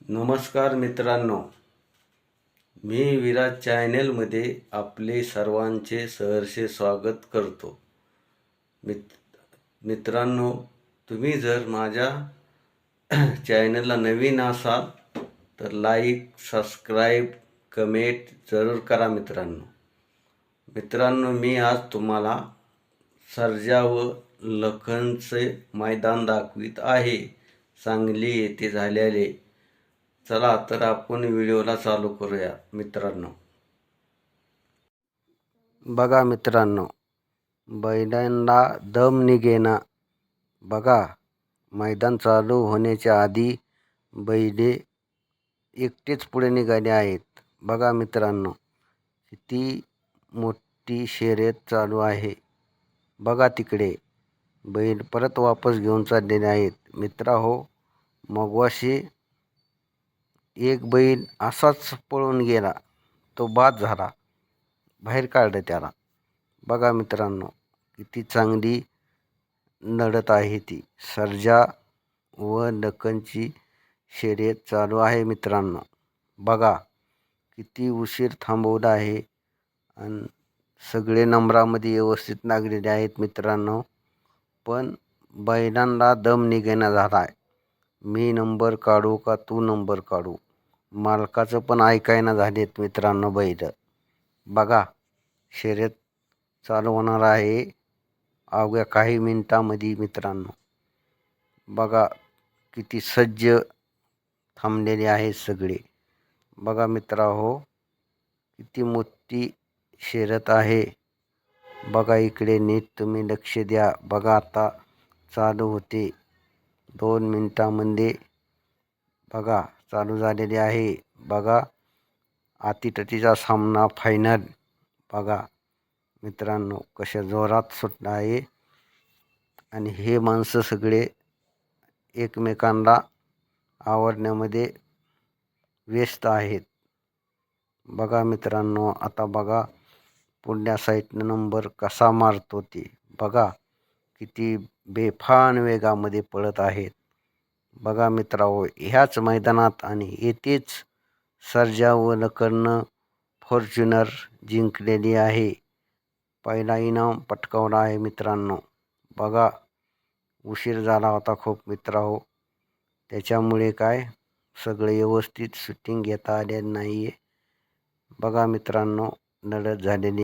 नमस्कार मित्रांनो, मी विराज चॅनलमध्ये आपले सर्वांचे सहर्ष स्वागत करतो. मित्रांनो, तुम्ही जर माझ्या चॅनलला नवीन असाल तर लाईक, सबस्क्राईब, कमेंट जरूर करा. मित्रांनो, मी आज तुम्हाला सर्जा व लखनचे मैदान दाखवित आहे, सांगली येथे झालेले. चला तर आपण व्हिडिओला चालू करूया मित्रांनो. बघा मित्रांनो, बैलांना दम निघेना. बघा, मैदान चालू होण्याच्या आधी बैले एकटेच पुढे निघाले आहेत. बघा मित्रांनो, किती मोठी शर्यत चालू आहे. बघा तिकडे बैल परत वापस घेऊन चाललेले आहेत. मित्रहो, मगाशी एक बैल असाच पळून गेला, तो बाद झाला, बाहेर काढलं त्याला. बघा मित्रांनो, किती चांगली लढत आहे ती. सर्जा व लखनची शर्यत चालू आहे मित्रांनो. बघा किती उशीर थांबवला आहे आणि सगळे नंबरामध्ये व्यवस्थित लागलेले आहेत मित्रांनो. पण बैलांना दम निघेना झाला आहे. मी नंबर काढू का तू नंबर काढू, मालकाचं पण ऐकायना झालेत मित्रांनो बैल. बघा, शर्यत चालू होणार आहे अवघ्या काही मिनिटांमध्ये मित्रांनो. बघा किती सज्ज थांबलेले आहेत सगळे. बघा मित्रहो, किती मोठी शर्यत आहे. बघा इकडे नीट तुम्ही लक्ष द्या. बघा आता चालू होते 2 मिनिटांमध्ये. बघा चालू झालेले आहे. बघा अटीतटीचा सामना फायनल. बघा मित्रांनो, कशा जोरात सुटला आहे आणि हे माणसं सगळे एकमेकांना आवडण्यामध्ये व्यस्त आहेत. बघा मित्रांनो, आता बघा पुढल्या साईडनं नंबर कसा मारतो ते. बघा किती बेफान वेगामध्ये पळत आहेत. बघा मित्रांनो, ह्याच मैदानात आणि येथेच सर्जा व लखननं फॉर्च्युनर जिंकलेली आहे. पहिला इनाम पटकावला आहे मित्रांनो. बघा उशीर झाला होता खूप मित्रहो, त्याच्यामुळे काय सगळं व्यवस्थित शूटिंग घेता आलेलं नाही आहे. बघा मित्रांनो, लढत झालेली